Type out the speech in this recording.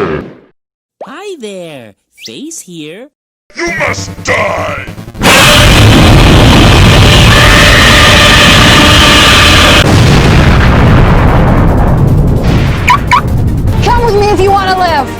Hi there, Face here. You must die! Come with me if you want to live.